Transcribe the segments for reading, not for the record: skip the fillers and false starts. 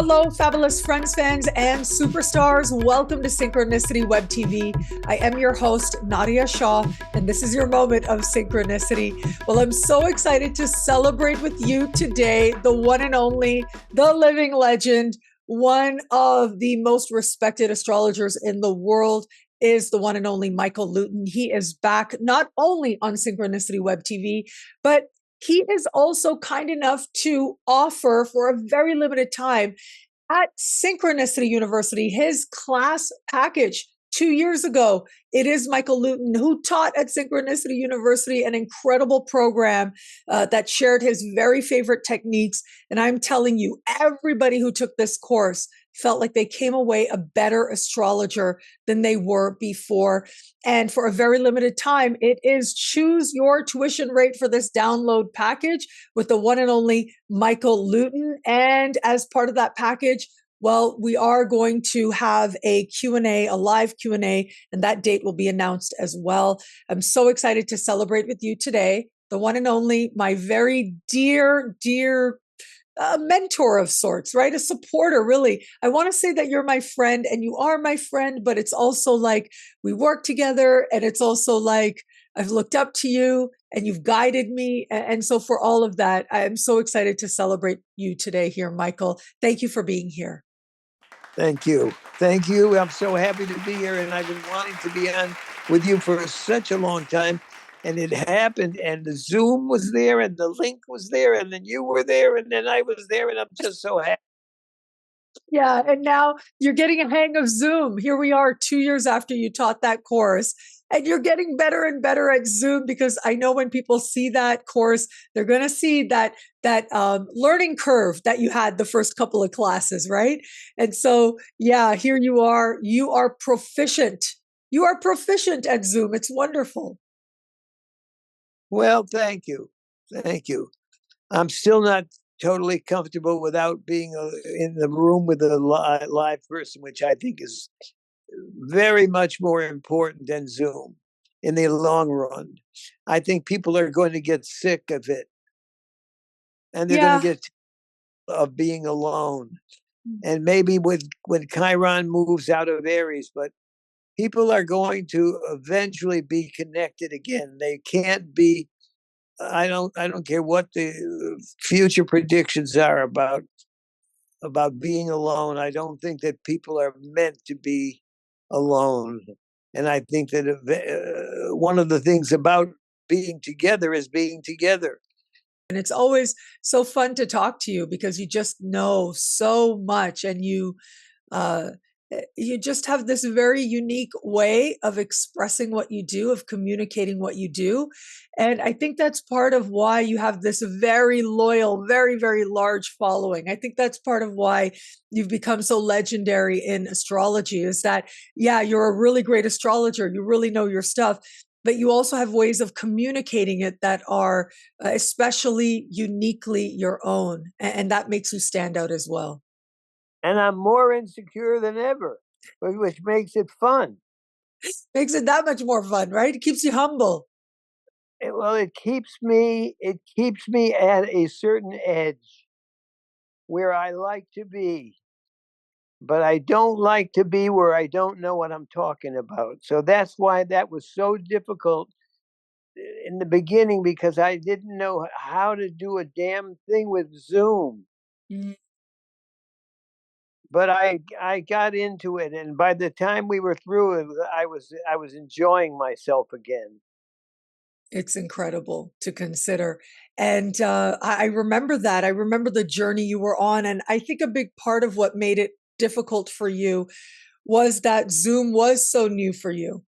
Hello, fabulous friends, fans, and superstars. Welcome to Synchronicity Web TV. I am your host, Nadiya Shah, and this is your moment of synchronicity. Well, I'm so excited to celebrate with you today the one and only, the living legend, one of the most respected astrologers in the world is the one and only Michael Lutin. He is back not only on Synchronicity Web TV, but he is also kind enough to offer for a very limited time at Synchronicity University his class package. 2 years ago, it is Michael Lutin who taught at Synchronicity University, an incredible program that shared his very favorite techniques. And I'm telling you, everybody who took this course felt like they came away a better astrologer than they were before. And for a very limited time, it is choose your tuition rate for this download package with the one and only Michael Lutin. And as part of that package, well, we are going to have a Q&A, a live Q&A, and that date will be announced as well. I'm so excited to celebrate with you today, the one and only, my very dear, dear mentor of sorts, right? A supporter, really. I want to say that you're my friend and you are my friend, but it's also like we work together and it's also like I've looked up to you and you've guided me. And so for all of that, I am so excited to celebrate you today here, Michael. Thank you for being here. Thank you. Thank you. I'm so happy to be here, and I've been wanting to be on with you for such a long time. And it happened, and the Zoom was there, and the link was there, and then you were there, and then I was there, and I'm just so happy. Yeah, and now you're getting a hang of Zoom. Here we are 2 years after you taught that course. And you're getting better and better at Zoom, because I know when people see that course, they're going to see that learning curve that you had the first couple of classes, right? And so, yeah, here you are. You are proficient. You are proficient at Zoom. It's wonderful. Well, thank you. Thank you. I'm still not totally comfortable without being in the room with a live person, which I think is very much more important than Zoom in the long run. I think people are going to get sick of it, and they're going to get of being alone. And maybe when Chiron moves out of Aries, but people are going to eventually be connected again. They can't be. I don't care what the future predictions are about being alone. I don't think that people are meant to be alone. And I think that one of the things about being together is being together. And it's always so fun to talk to you because you just know so much, and you just have this very unique way of expressing what you do, of communicating what you do. And I think that's part of why you have this very loyal, very, very large following. I think that's part of why you've become so legendary in astrology, is that, yeah, you're a really great astrologer. You really know your stuff, but you also have ways of communicating it that are especially uniquely your own. And that makes you stand out as well. And I'm more insecure than ever, which makes it fun. Makes it that much more fun, right? It keeps you humble. Well, it keeps me at a certain edge where I like to be, but I don't like to be where I don't know what I'm talking about. So that's why that was so difficult in the beginning, because I didn't know how to do a damn thing with Zoom. Mm. But I got into it, and by the time we were through it, I was enjoying myself again. It's incredible to consider. And I remember that. I remember the journey you were on. And I think a big part of what made it difficult for you was that Zoom was so new for you.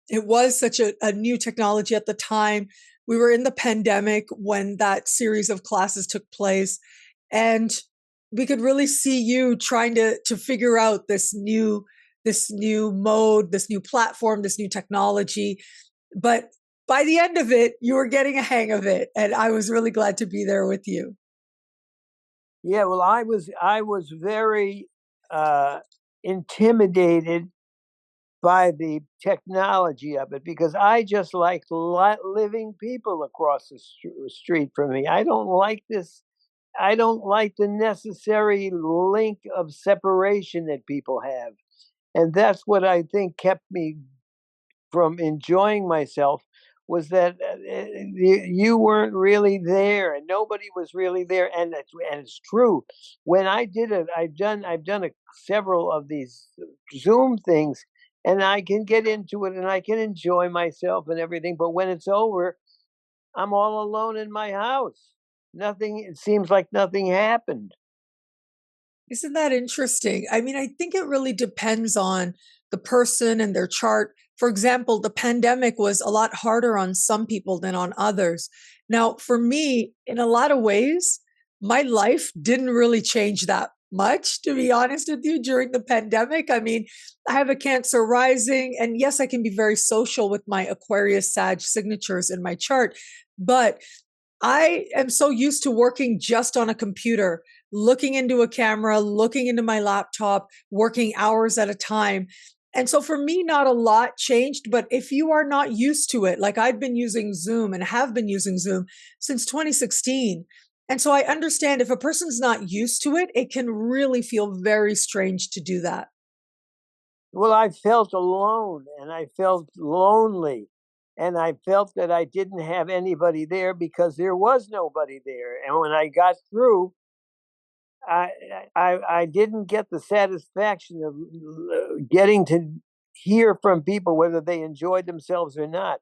It was such a new technology at the time. We were in the pandemic when that series of classes took place. And we could really see you trying to figure out this new mode, this new platform, this new technology. But by the end of it, you were getting a hang of it. And I was really glad to be there with you. Yeah, well, I was very intimidated by the technology of it, because I just like living people across the street from me. I don't like this I don't like the necessary link of separation that people have. And that's what I think kept me from enjoying myself, was that you weren't really there and nobody was really there. And it's true. When I did it, I've done several of these Zoom things, and I can get into it and I can enjoy myself and everything. But when it's over, I'm all alone in my house. Nothing, it seems like nothing happened. Isn't that interesting? I mean, I think it really depends on the person and their chart. For example, the pandemic was a lot harder on some people than on others. Now, for me, in a lot of ways, my life didn't really change that much, to be honest with you, during the pandemic. I mean, I have a Cancer rising, and yes, I can be very social with my Aquarius Sag signatures in my chart, but I am so used to working just on a computer, looking into a camera, looking into my laptop, working hours at a time. And so for me, not a lot changed. But if you are not used to it, like I've been using Zoom and have been using Zoom since 2016. And so I understand if a person's not used to it, it can really feel very strange to do that. Well, I felt alone and I felt lonely. And I felt that I didn't have anybody there because there was nobody there. And when I got through, I I didn't get the satisfaction of getting to hear from people whether they enjoyed themselves or not.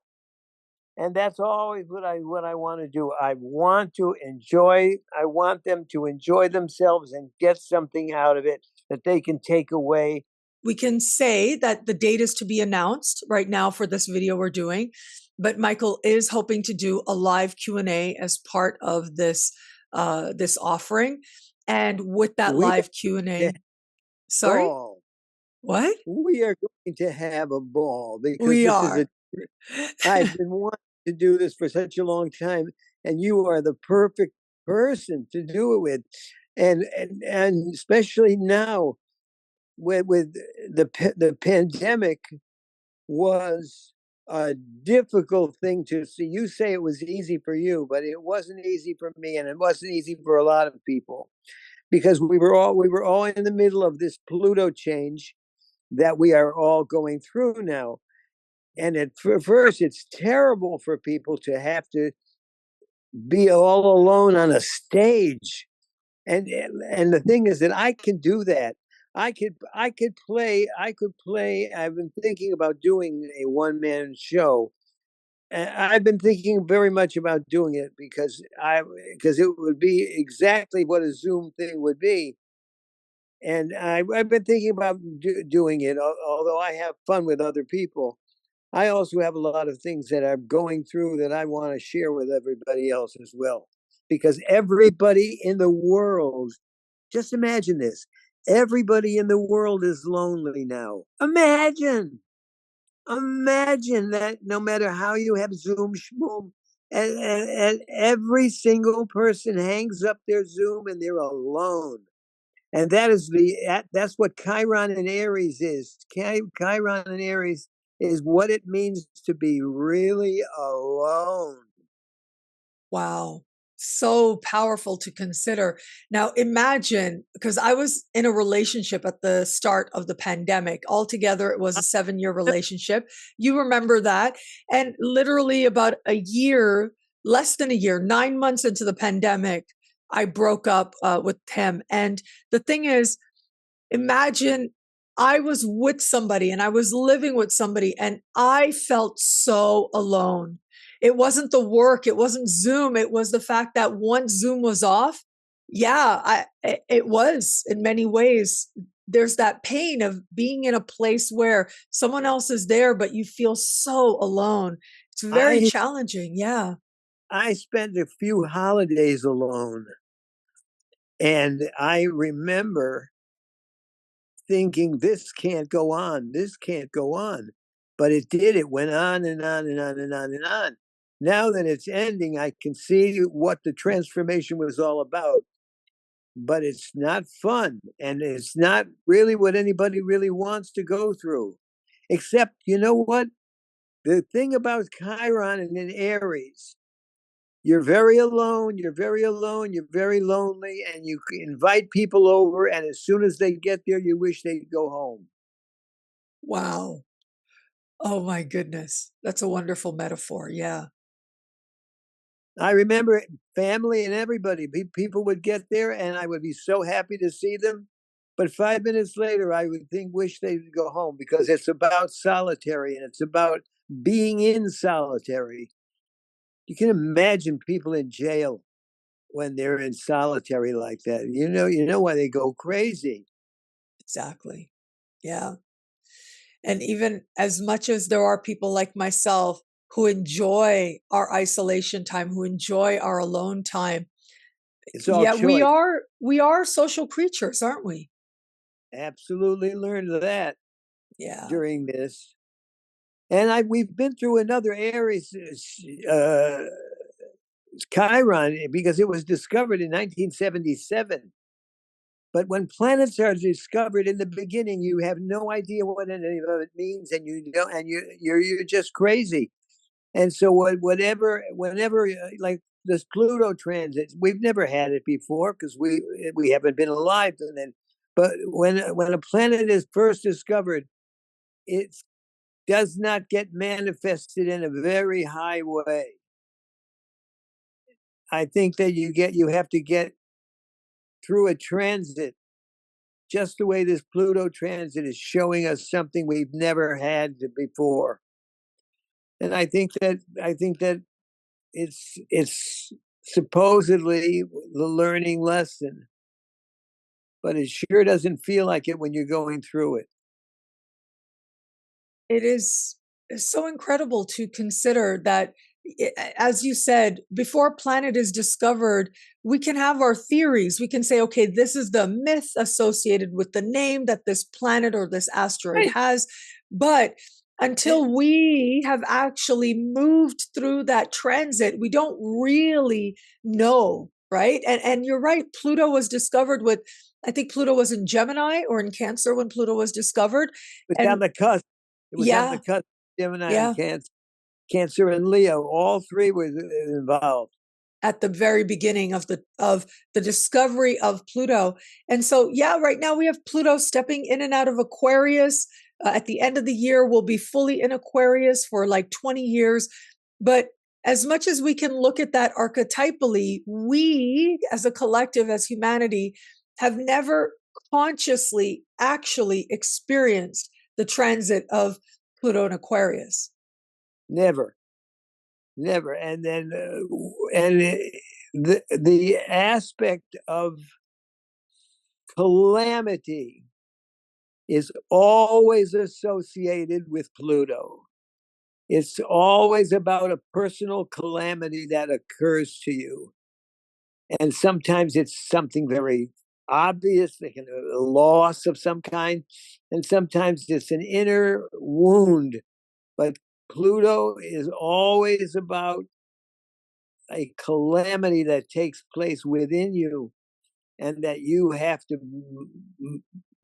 And that's always what I want to do. I want to enjoy. I want them to enjoy themselves and get something out of it that they can take away. We can say that the date is to be announced right now for this video we're doing, but Michael is hoping to do a live Q&A as part of this offering. And with that We live have Q&A, a sorry, ball. what? We are going to have a ball because We this is are. a. I've been wanting to do this for such a long time, and you are the perfect person to do it with, and especially now with the pandemic was a difficult thing to see. You say it was easy for you, but it wasn't easy for me, and it wasn't easy for a lot of people because we were all in the middle of this Pluto change that we are all going through now. And at first, it's terrible for people to have to be all alone on a stage. And the thing is that I can do that. I could play. I've been thinking about doing a one man show. And I've been thinking very much about doing it because it would be exactly what a Zoom thing would be. And I've been thinking about doing it, although I have fun with other people. I also have a lot of things that I'm going through that I want to share with everybody else as well. Because everybody in the world, just imagine this, everybody in the world is lonely now. Imagine that no matter how you have Zoom, Schmoom, and every single person hangs up their Zoom and they're alone. And that's what Chiron and Aries is. Chiron and Aries is what it means to be really alone. Wow. So powerful to consider. Now, imagine, because I was in a relationship at the start of the pandemic. Altogether, it was a 7-year relationship. You remember that. And literally, about a year, less than a year, 9 months into the pandemic, I broke up with him. And the thing is, imagine I was with somebody and I was living with somebody and I felt so alone. It wasn't the work, it wasn't Zoom, it was the fact that once Zoom was off, yeah, it was in many ways. There's that pain of being in a place where someone else is there, but you feel so alone. It's very I challenging. Yeah. I spent a few holidays alone, and I remember thinking, "This can't go on. This can't go on," but it did. It went on and on and on and on and on. Now that it's ending, I can see what the transformation was all about. But it's not fun and it's not really what anybody really wants to go through. Except, you know what? The thing about Chiron and in Aries You're very alone, you're very alone, you're very lonely, and you invite people over, and as soon as they get there, you wish they'd go home. Wow. Oh my goodness. That's a wonderful metaphor. Yeah. I remember family and everybody, people would get there, and I would be so happy to see them. But 5 minutes later, I would wish they would go home, because it's about solitary and it's about being in solitary. You can imagine people in jail when they're in solitary like that. You know why they go crazy. Exactly. Yeah. And even as much as there are people like myself who enjoy our isolation time, who enjoy our alone time, It's all yeah, choice. we are social creatures, aren't we? Absolutely learned that Yeah. during this. And we've been through another Aries, Chiron, because it was discovered in 1977. But when planets are discovered in the beginning, you have no idea what any of it means, and you don't, and you're just crazy. And so whenever like this Pluto transit, we've never had it before because we haven't been alive then. But when a planet is first discovered, it does not get manifested in a very high way. I think that you have to get through a transit, just the way this Pluto transit is showing us something we've never had before. And I think that it's supposedly the learning lesson, but it sure doesn't feel like it when you're going through it. It is so incredible to consider that, as you said, before a planet is discovered, we can have our theories. We can say, okay, this is the myth associated with the name that this planet or this asteroid Right. has. But until we have actually moved through that transit, we don't really know, right? And you're right, Pluto was discovered with, I think Pluto was in Gemini or in Cancer when Pluto was discovered. It was on And the cusp. It was on the yeah, cusp. Gemini and yeah, Cancer and Leo, all three were involved. at the very beginning of the discovery of Pluto. And so, yeah, right now we have Pluto stepping in and out of Aquarius. At the end of the year, we'll be fully in Aquarius for like 20 years. But as much as we can look at that archetypally, we as a collective, as humanity, have never consciously actually experienced the transit of Pluto and Aquarius. Never, never. And then the aspect of calamity is always associated with Pluto. It's always about a personal calamity that occurs to you. And sometimes it's something very obvious, like a loss of some kind. And sometimes it's an inner wound. But Pluto is always about a calamity that takes place within you, and that you have to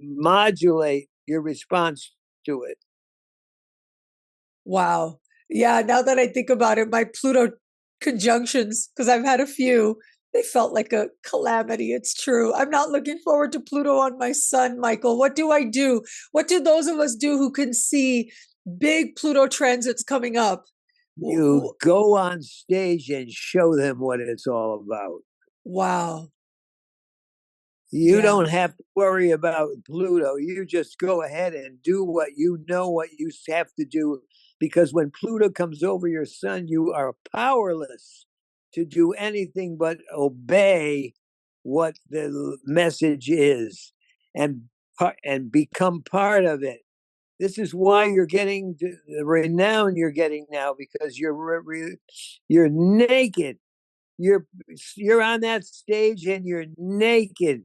modulate your response to it. Wow. Yeah, now that I think about it, my Pluto conjunctions, because I've had a few, they felt like a calamity. It's true. I'm not looking forward to Pluto on my sun, Michael. What do I do? What do those of us do who can see big Pluto transits coming up? You go on stage and show them what it's all about. Wow. You Yeah. don't have to worry about Pluto. You just go ahead and do what you know what you have to do, because when Pluto comes over your sun, you are powerless to do anything but obey what the message is, and become part of it. This is why you're getting the renown you're getting now, because you're naked. You're on that stage and you're naked.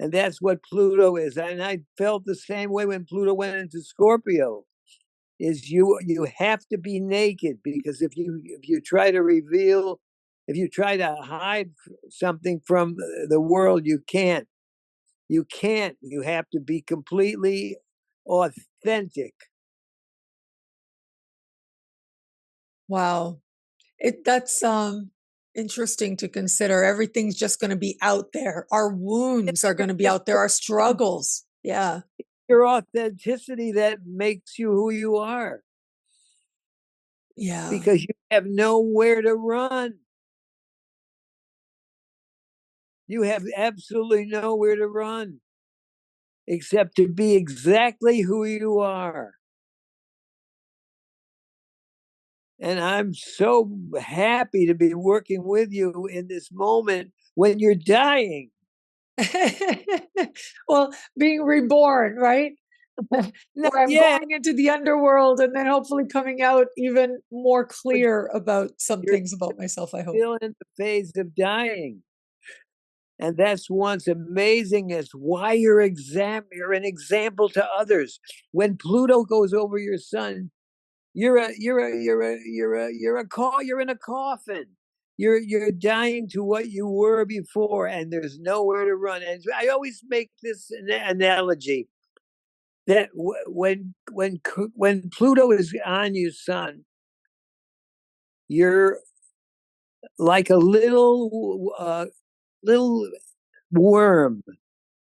And that's what Pluto is. And I felt the same way when Pluto went into Scorpio. Is you have to be naked, because if you try to reveal, if you try to hide something from the world, you can't. You can't. You have to be completely authentic. Wow. That's Interesting to consider. Everything's just going to be out there. Our wounds are going to be out there, our struggles. Yeah. Your authenticity that makes you who you are. Yeah. Because you have nowhere to run. You have absolutely nowhere to run except to be exactly who you are. And I'm so happy to be working with you in this moment when you're dying. Well, being reborn, right? Now I'm going into the underworld and then hopefully coming out even more clear about some you're things about myself, I hope. still in the phase of dying. And that's what's amazing is why you're an example to others. When Pluto goes over your sun, you're in a coffin. You're dying to what you were before, and there's nowhere to run. And I always make this analogy that when Pluto is on your sun, you're like a little worm,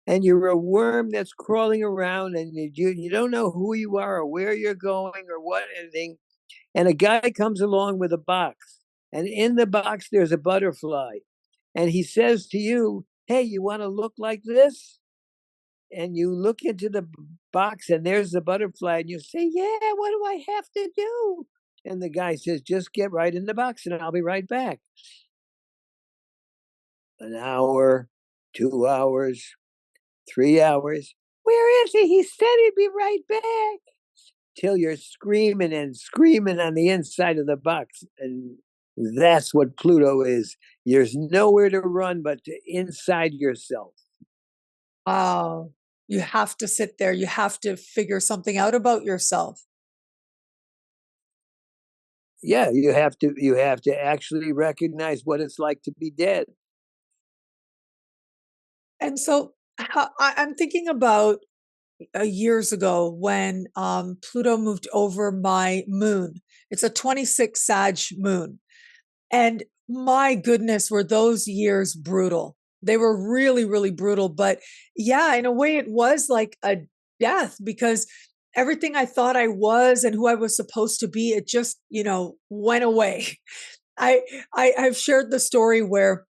and you're a worm that's crawling around, and you don't know who you are or where you're going or what anything. And a guy comes along with a box, and in the box there's a butterfly, and he says to you, "Hey, you want to look like this?" And you look into the box, and there's the butterfly, and you say, "Yeah, what do I have to do?" And the guy says, "Just get right in the box, and I'll be right back." An hour, 2 hours, 3 hours. Where is he? He said he'd be right back. Till you're screaming and screaming on the inside of the box. And that's what Pluto is. There's nowhere to run but to inside yourself. Wow. You have to sit there. You have to figure something out about yourself. Yeah, you have to actually recognize what it's like to be dead. And so I'm thinking about years ago when Pluto moved over my moon. It's a 26 Sag moon. And my goodness, were those years brutal. They were really, really brutal. But yeah, in a way, it was like a death because everything I thought I was and who I was supposed to be, it just, went away. I, I've shared the story where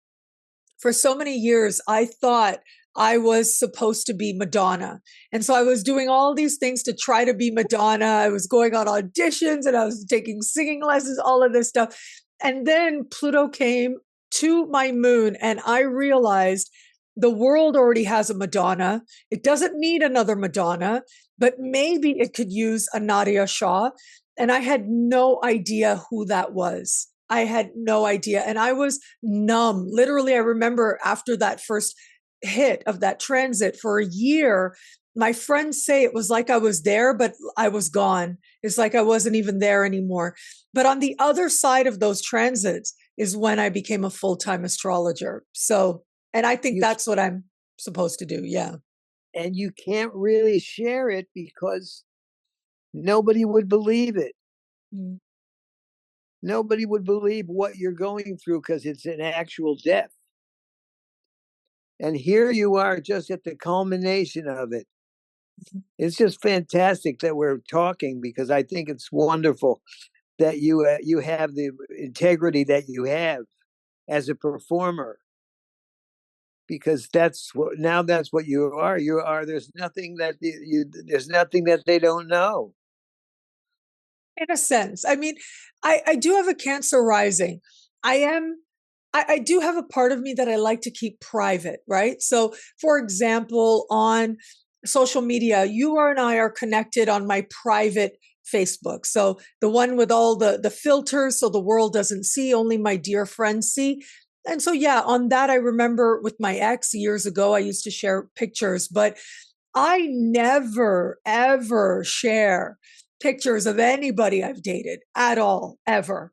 for so many years, I thought I was supposed to be Madonna. And so I was doing all these things to try to be Madonna. I was going on auditions and I was taking singing lessons, all of this stuff. And then Pluto came to my moon, and I realized the world already has a Madonna. It doesn't need another Madonna, but maybe it could use a Nadiya Shah. And I had no idea who that was. I had no idea. And I was numb. Literally, I remember after that first hit of that transit for a year, my friends say it was like I was there, but I was gone. It's like I wasn't even there anymore. But on the other side of those transits is when I became a full-time astrologer. So, and I think that's what I'm supposed to do. Yeah. And you can't really share it because nobody would believe it. Mm. Nobody would believe what you're going through because it's an actual death. And here you are just at the culmination of it. It's just fantastic that we're talking because I think it's wonderful that you have the integrity that you have as a performer, because that's what you are. You are. There's nothing that there's nothing that they don't know. In a sense, I mean, I do have a Cancer rising. I do have a part of me that I like to keep private, right? So, for example, on social media, you and I are connected on my private Facebook. So the one with all the filters, so the world doesn't see, only my dear friends see. And so, yeah, on that, I remember with my ex years ago, I used to share pictures, but I never, ever share pictures of anybody I've dated at all, ever.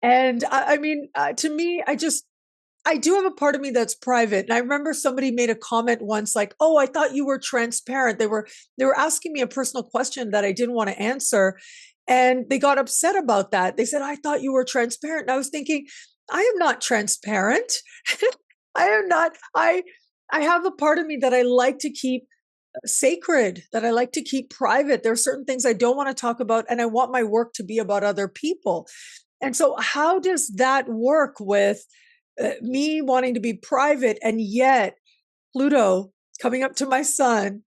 And I mean, to me, I do have a part of me that's private. And I remember somebody made a comment once like, "Oh, I thought you were transparent." They were asking me a personal question that I didn't want to answer. And they got upset about that. They said, "I thought you were transparent." And I was thinking, I am not transparent. I am not. I have a part of me that I like to keep sacred, that I like to keep private. There are certain things I don't want to talk about, and I want my work to be about other people. And so, how does that work with me wanting to be private, and yet Pluto coming up to my sun,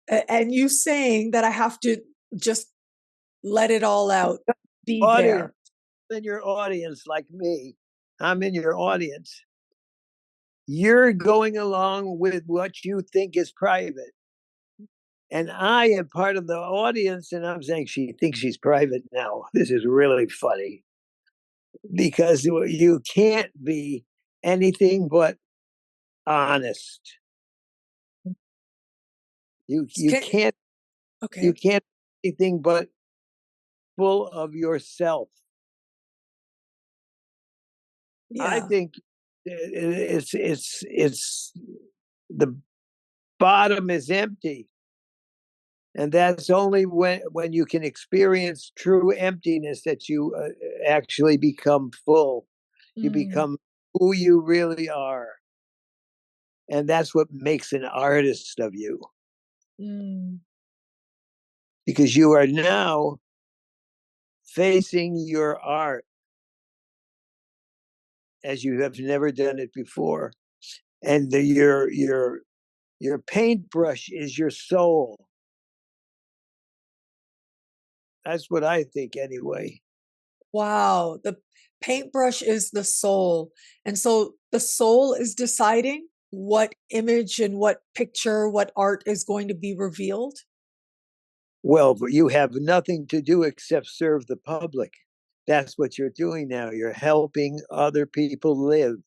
and you saying that I have to just let it all out, be Audience, there? in your audience, like me, I'm in your audience. You're going along with what you think is private. And I am part of the audience, and I'm saying she thinks she's private now. This is really funny because you can't be anything but honest. You Can, can't okay. be anything but full of yourself. I Yeah. think it's the bottom is empty, and that's only when you can experience true emptiness that you actually become full. You Mm, become who you really are, and that's what makes an artist of you, mm, because you are now facing your art as you have never done it before, and your paintbrush is your soul. That's what I think, anyway. wow. The paintbrush is the soul. And so the soul is deciding what image and what picture, what art is going to be revealed. Well, but you have nothing to do except serve the public. That's what you're doing now. You're helping other people live.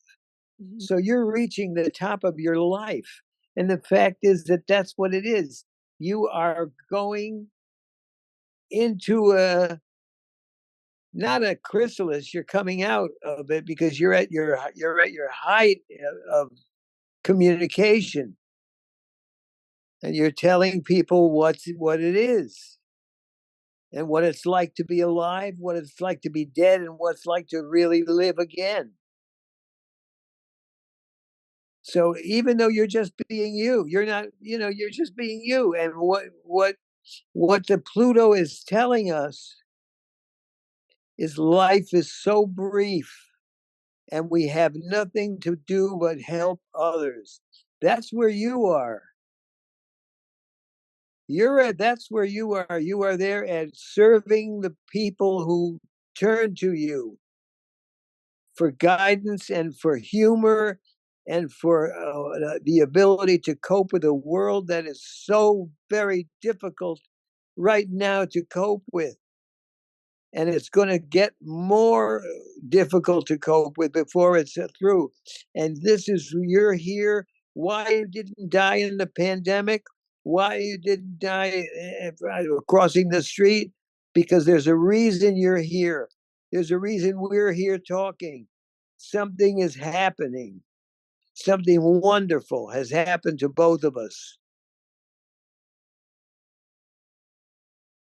Mhm. So you're reaching the top of your life. And the fact is that that's what it is. You are going into a not a chrysalis, you're coming out of it because you're at your height of communication, and you're telling people what it is, and what it's like to be alive, what it's like to be dead, and what it's like to really live again. So even though you're just being you, you're not, you're just being you. And what the Pluto is telling us is life is so brief, and we have nothing to do but help others. That's where you are. That's where you are. You are there and serving the people who turn to you for guidance and for humor and for the ability to cope with a world that is so very difficult right now to cope with. And it's going to get more difficult to cope with before it's through. And you're here. Why you didn't die in the pandemic? Why you didn't die crossing the street? Because there's a reason you're here. There's a reason we're here talking. Something is happening. Something wonderful has happened to both of us.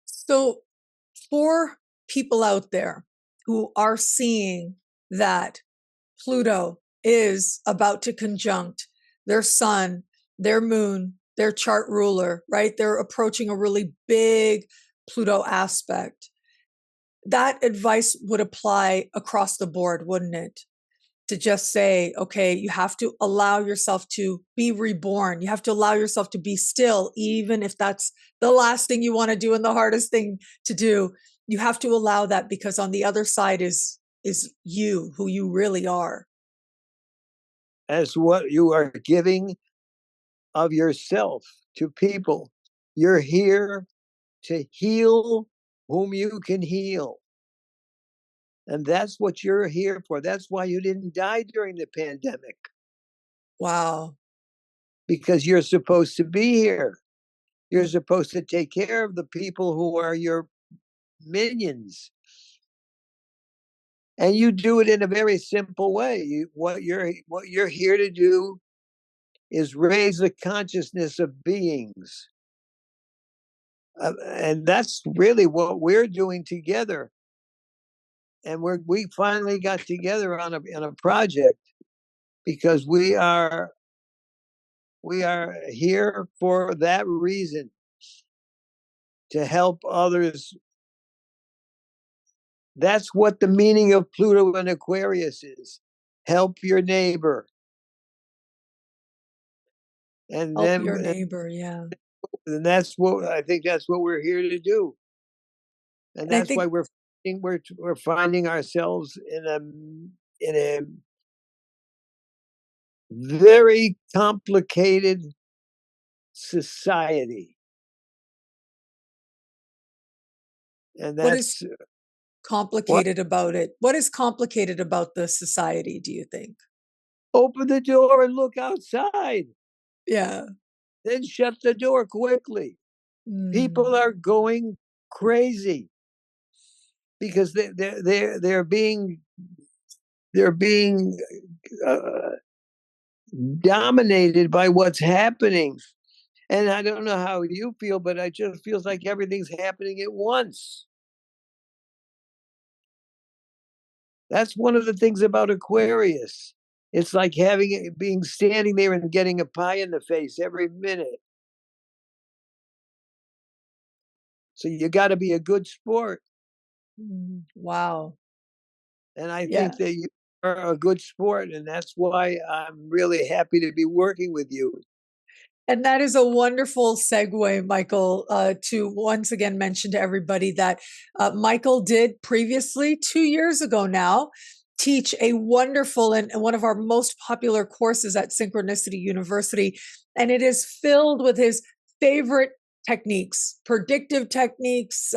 So, for people out there who are seeing that Pluto is about to conjunct their sun, their moon, their chart ruler, right? They're approaching a really big Pluto aspect. That advice would apply across the board, wouldn't it? To just say, okay, you have to allow yourself to be reborn. You have to allow yourself to be still, even if that's the last thing you want to do and the hardest thing to do. You have to allow that, because on the other side is you, who you really are. As what you are giving of yourself to people. You're here to heal whom you can heal. And that's what you're here for. That's why you didn't die during the pandemic, Wow. because you're supposed to be here. You're supposed to take care of the people who are your minions. And you do it in a very simple way. What you're here to do is raise the consciousness of beings. And that's really what we're doing together. and we finally got together on a project because we are here for that reason, to help others. That's what the meaning of Pluto and Aquarius is. Help your neighbor. And Help then your neighbor. Yeah. and that's what I think that's what we're here to do. And And I that's think why we're finding ourselves in a very complicated society. And what is that's what complicated about it? What is complicated about the society, do you think? open the door and look outside, Yeah. then shut the door quickly. People Mm. are going crazy because they're being uh, dominated by what's happening. And I don't know how you feel, but it just feels like everything's happening at once. That's one of the things about Aquarius. It's like being standing there and getting a pie in the face every minute. So you got to be a good sport. Wow. And I Yeah. think that you are a good sport. And that's why I'm really happy to be working with you. And that is a wonderful segue, Michael, to once again mention to everybody that Michael did previously, 2 years ago now, teach a wonderful and one of our most popular courses at Synchronicity University. And it is filled with his favorite techniques, predictive techniques,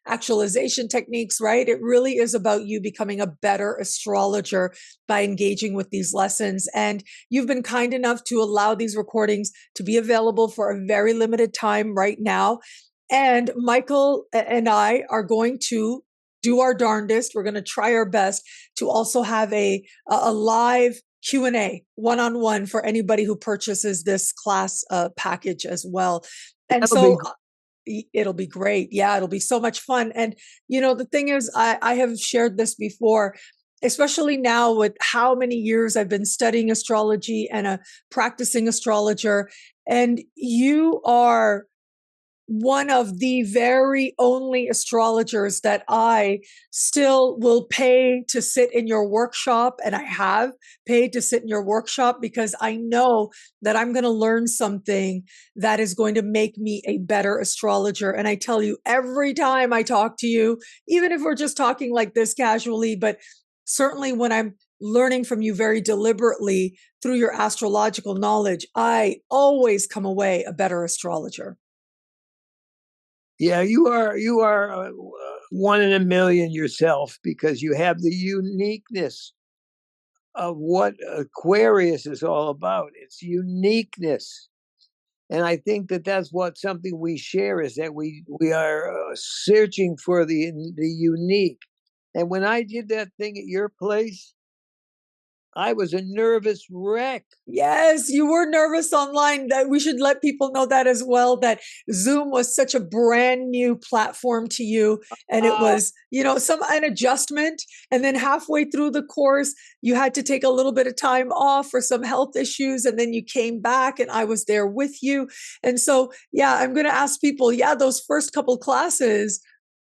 actualization techniques, right? It really is about you becoming a better astrologer by engaging with these lessons. And you've been kind enough to allow these recordings to be available for a very limited time right now. And Michael and I are going to do our darndest. We're going to try our best to also have a live Q&A one-on-one for anybody who purchases this class package as well. And That'll be so it'll be great. Yeah, it'll be so much fun. And, the thing is, I have shared this before, especially now with how many years I've been studying astrology and a practicing astrologer. And you are one of the very only astrologers that I still will pay to sit in your workshop. And I have paid to sit in your workshop because I know that I'm going to learn something that is going to make me a better astrologer. And I tell you, every time I talk to you, even if we're just talking like this casually, but certainly when I'm learning from you very deliberately through your astrological knowledge, I always come away a better astrologer. Yeah, you are one in a million yourself because you have the uniqueness of what Aquarius is all about. It's uniqueness. And I think that that's what something we share is that we are searching for the unique. And when I did that thing at your place, I was a nervous wreck. Yes, you were nervous online. That we should let people know that as well, that Zoom was such a brand new platform to you. And it Uh, was, an adjustment. And then halfway through the course, you had to take a little bit of time off for some health issues. And then you came back and I was there with you. And so, yeah, I'm going to ask people, yeah, those first couple classes,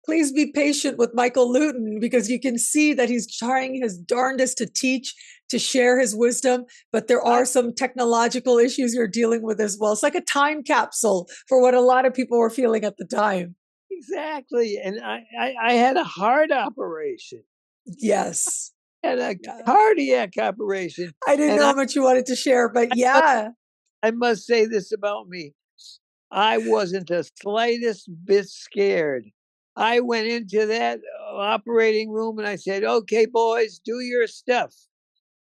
please be patient with Michael Lutin because you can see that he's trying his darndest to teach, to share his wisdom, but there I, are some technological issues you're dealing with as well. It's like a time capsule for what a lot of people were feeling at the time. exactly. And I had a heart operation Yes. and a Yeah. cardiac operation. I didn't And know how much you wanted to share, but yeah. I must say this about me. I wasn't the slightest bit scared. I went into that operating room and I said, okay, boys, do your stuff.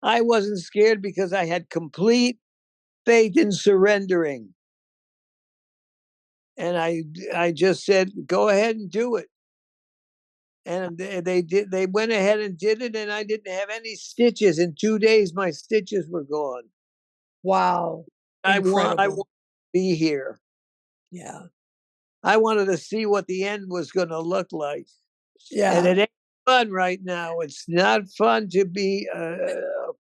I wasn't scared because I had complete faith in surrendering. And I just said, go ahead and do it. And they went ahead and did it. And I didn't have any stitches. In 2 days, my stitches were gone. Wow. I Incredible. want to be here. Yeah. I wanted to see what the end was going to look like. And Yeah. it ain't fun right now. It's not fun to be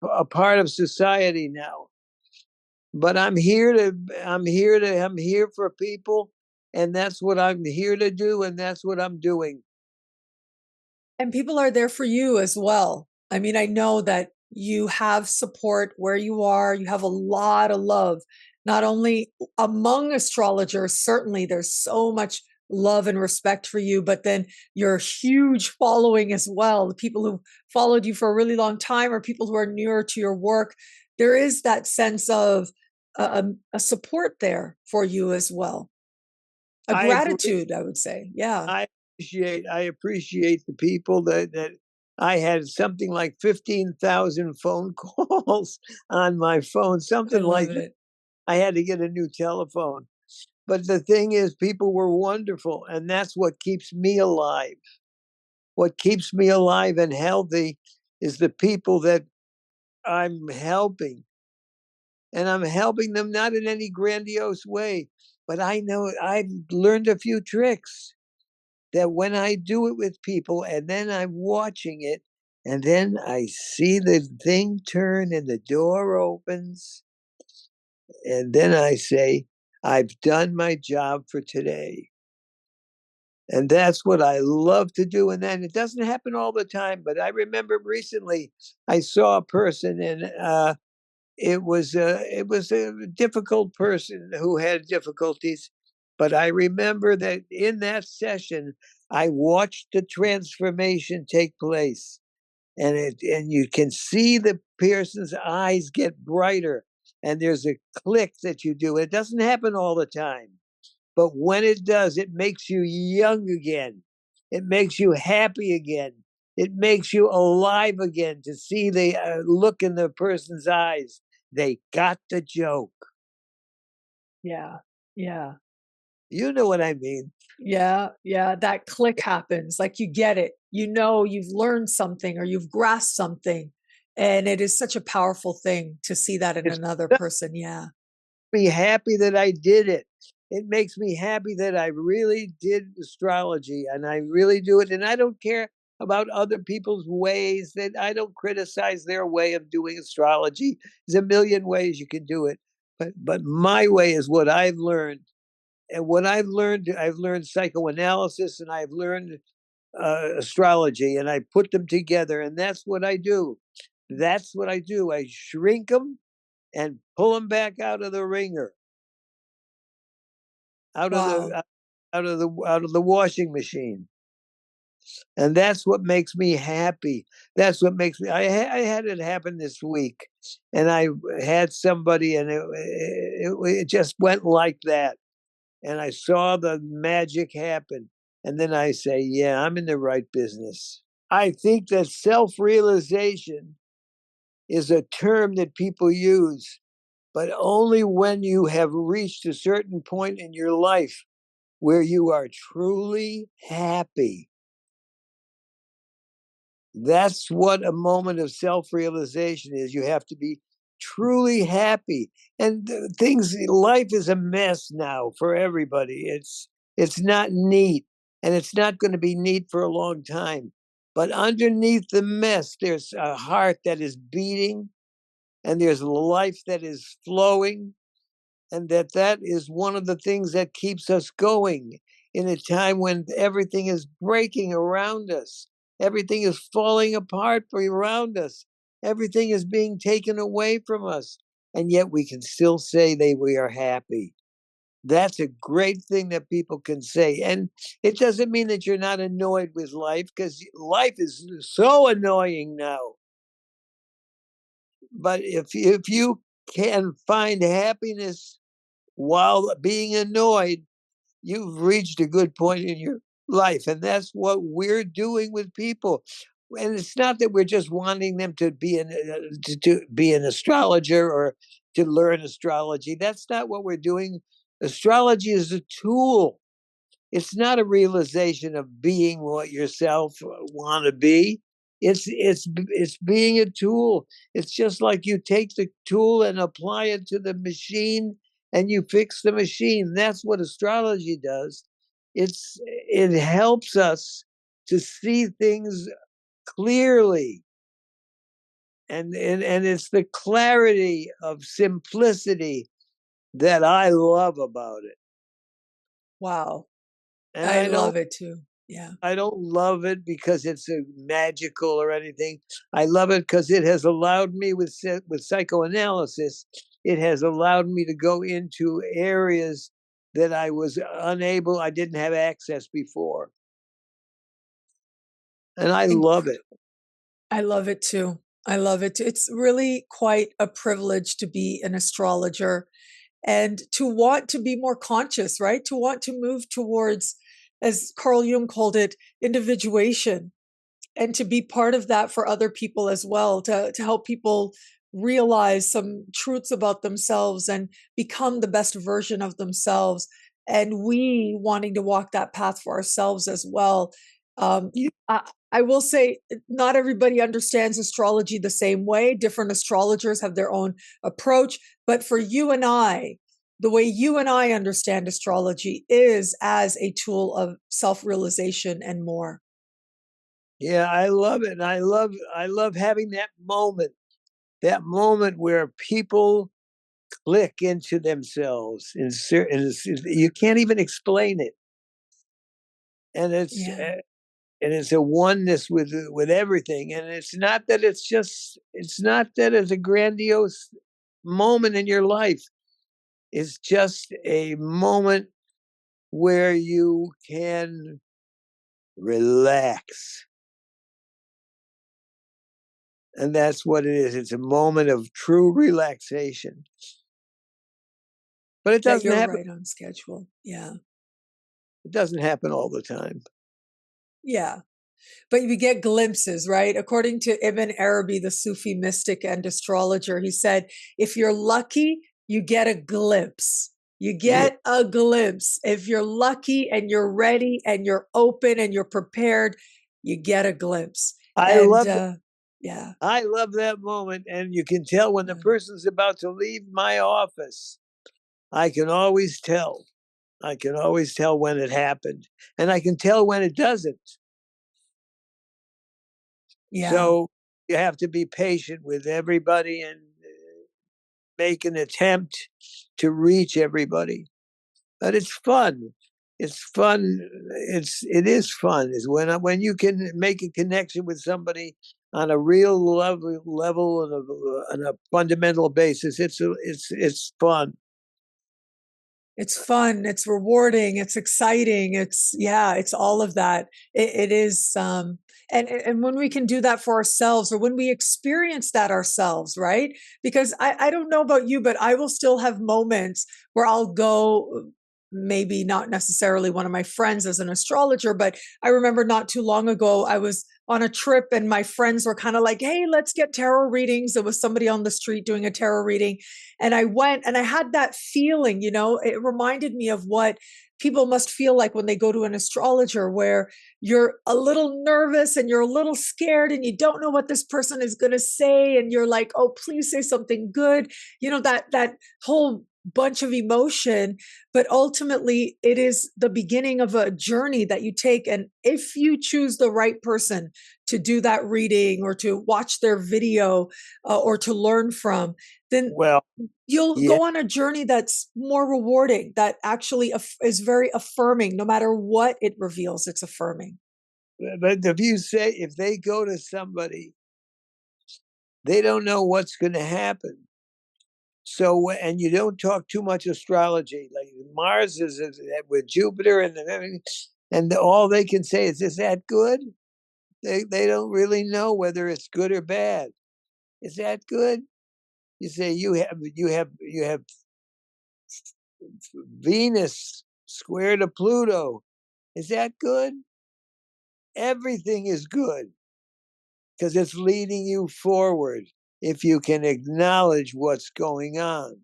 a part of society now. But I'm here for people, and that's what I'm here to do, and that's what I'm doing. And people are there for you as well. I mean, I know that you have support where you are. You have a lot of love, not only among astrologers, certainly there's so much love and respect for you, but then your huge following as well. The people who followed you for a really long time or people who are newer to your work, there is that sense of a support there for you as well. A I agree. gratitude, I would say. Yeah. I appreciate the people that I had something like 15,000 phone calls on my phone, I something love like that. it. I had to get a new telephone. But the thing is, people were wonderful, and that's what keeps me alive. What keeps me alive and healthy is the people that I'm helping. And I'm helping them not in any grandiose way, but I know I've learned a few tricks that when I do it with people and then I'm watching it, and then I see the thing turn and the door opens, and then I say, I've done my job for today. And that's what I love to do. And then it doesn't happen all the time, but I remember recently I saw a person, and it was a difficult person who had difficulties. But I remember that in that session, I watched the transformation take place, and you can see the person's eyes get brighter, and there's a click that you do. It doesn't happen all the time, but when it does, it makes you young again. It makes you happy again. It makes you alive again to see the look in the person's eyes. They got the joke. Yeah. Yeah. You know what I mean? Yeah, yeah, that click happens. Like you get it. You know you've learned something or you've grasped something. And it is such a powerful thing to see that in It another makes person. Yeah. me happy that I did it. It makes me happy that I really did astrology, and I really do it. And I don't care about other people's ways, that I don't criticize their way of doing astrology. There's a million ways you can do it. But my way is what I've learned. And what I've learned psychoanalysis, and I've learned astrology, and I put them together, and that's what I do. That's what I do. I shrink them and pull them back out of the ringer, out of the Wow. out of the washing machine, and that's what makes me happy. That's what makes me. I had it happen this week, and I had somebody, and it just went like that, and I saw the magic happen, and then I say, yeah, I'm in the right business. I think that self-realization is a term that people use, but only when you have reached a certain point in your life where you are truly happy. That's what a moment of self realization is. You have to be truly happy. And life is a mess now for everybody. It's not neat, and it's not going to be neat for a long time. But underneath the mess, there's a heart that is beating, and there's life that is flowing, and that is one of the things that keeps us going in a time when everything is breaking around us, everything is falling apart around us, everything is being taken away from us, and yet we can still say that we are happy. That's a great thing that people can say. And it doesn't mean that you're not annoyed with life, because life is so annoying now. But if you can find happiness while being annoyed, you've reached a good point in your life. And that's what we're doing with people. And it's not that we're just wanting them to be to be an astrologer or to learn astrology. That's not what we're doing. Astrology is a tool. It's not a realization of being what yourself want to be. It's being a tool. It's just like you take the tool and apply it to the machine, and you fix the machine. That's what astrology does. It helps us to see things clearly. And it's the clarity of simplicity that I love about it. Wow. And I love it too. Yeah. I don't love it because it's magical or anything. I love it because it has allowed me with psychoanalysis. It has allowed me to go into areas that I didn't have access before. And I love it. I love it too. I love it too. It's really quite a privilege to be an astrologer and to want to be more conscious, right? To want to move towards, as Carl Jung called it, individuation, and to be part of that for other people as well, to help people realize some truths about themselves and become the best version of themselves. And we wanting to walk that path for ourselves as well. Um, I will say, not everybody understands astrology the same way. Different astrologers have their own approach. But for you and I, the way you and I understand astrology is as a tool of self-realization and more. Yeah, I love it. And I love having that moment where people click into themselves in certain, you can't even explain it. And Yeah. it's a oneness with everything. And it's not that it's a grandiose moment in your life. It's just a moment where you can relax. And that's what it is. It's a moment of true relaxation. But it That doesn't you're happen. right on schedule. Yeah. It doesn't happen all the time. Yeah. But you get glimpses, right? According to Ibn Arabi, the Sufi mystic and astrologer, he said, if you're lucky, you get a glimpse. You Yeah, get a glimpse. If you're lucky and you're ready and you're open and you're prepared, you get a glimpse. I And love yeah. I love that moment, and you can tell when the person's about to leave my office. I can always tell. I can always tell when it happened, and I can tell when it doesn't. Yeah. So you have to be patient with everybody and make an attempt to reach everybody. But it's fun. It's fun. It is fun. Is when you can make a connection with somebody on a real level and a fundamental basis. It's fun. It's fun, it's rewarding, it's exciting, it's all of that. It is and when we can do that for ourselves, or when we experience that ourselves, right? Because I don't know about you, but I will still have moments where I'll go, maybe not necessarily one of my friends as an astrologer, but I remember not too long ago I was on a trip and my friends were kind of like, hey, let's get tarot readings. There was somebody on the street doing a tarot reading. And I went and I had that feeling, it reminded me of what people must feel like when they go to an astrologer, where you're a little nervous and you're a little scared and you don't know what this person is going to say. And you're like, oh, please say something good. That whole bunch of emotion, but ultimately it is the beginning of a journey that you take. And if you choose the right person to do that reading or to watch their video or to learn from, then Well, you'll yeah. go on a journey that's more rewarding, that actually is very affirming. No matter what it reveals, it's affirming. But if they go to somebody, they don't know what's going to happen. So, and you don't talk too much astrology. Like Mars is with Jupiter and everything, and all they can say is that good? They don't really know whether it's good or bad. Is that good? You say you have Venus square to Pluto. Is that good? Everything is good because it's leading you forward if you can acknowledge what's going on.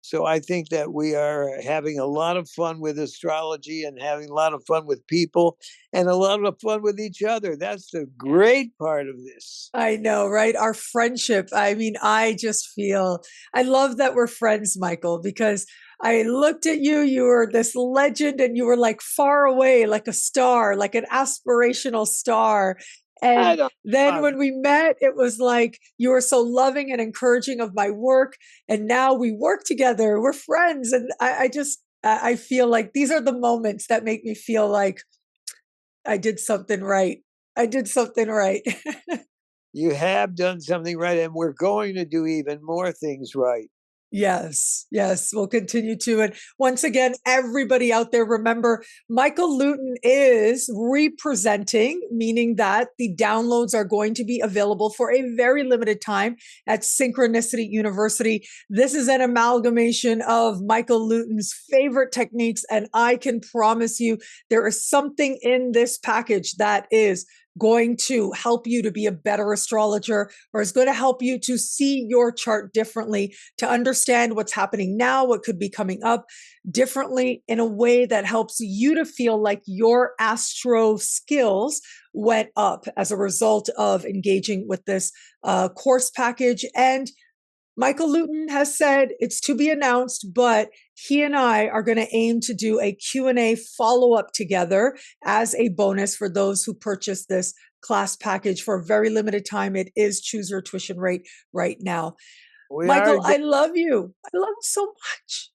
So I think that we are having a lot of fun with astrology and having a lot of fun with people and a lot of fun with each other. That's the great part of this. I know, right? Our friendship. I mean, I love that we're friends, Michael, because I looked at you, you were this legend and you were like far away, like a star, like an aspirational star. I And don't. then when we met, it was like you were so loving and encouraging of my work. And now we work together. We're friends. And I feel like these are the moments that make me feel like I did something right. I did something right. You have done something right, and we're going to do even more things right. Yes, yes, we'll continue to. And once again, everybody out there, remember, Michael Lutin is representing, meaning that the downloads are going to be available for a very limited time at Synchronicity University. This is an amalgamation of Michael Lutin's favorite techniques, and I can promise you there is something in this package that is going to help you to be a better astrologer, or is going to help you to see your chart differently, to understand what's happening now, what could be coming up differently in a way that helps you to feel like your astro skills went up as a result of engaging with this course package. And Michael Lutin has said it's to be announced, but he and I are going to aim to do a Q&A follow-up together as a bonus for those who purchase this class package for a very limited time. It is choose your tuition rate right now. Michael, I love you. I love you so much.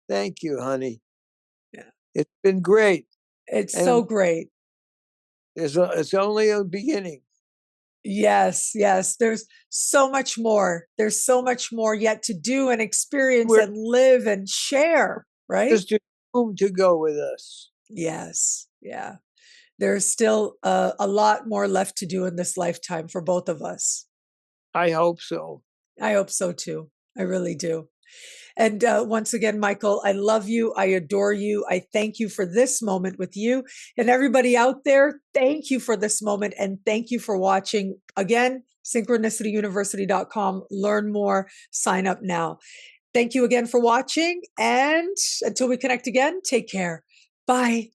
Thank you, honey. Yeah. It's been great. It's so great. It's only a beginning. Yes, yes. There's so much more. There's so much more yet to do and experience and live and share, right? Just room to go with us. Yes, yeah. There's still a lot more left to do in this lifetime for both of us. I hope so. I hope so too. I really do. And once again, Michael, I love you. I adore you. I thank you for this moment with you. And everybody out there, thank you for this moment. And thank you for watching. Again, synchronicityuniversity.com. Learn more. Sign up now. Thank you again for watching. And until we connect again, take care. Bye.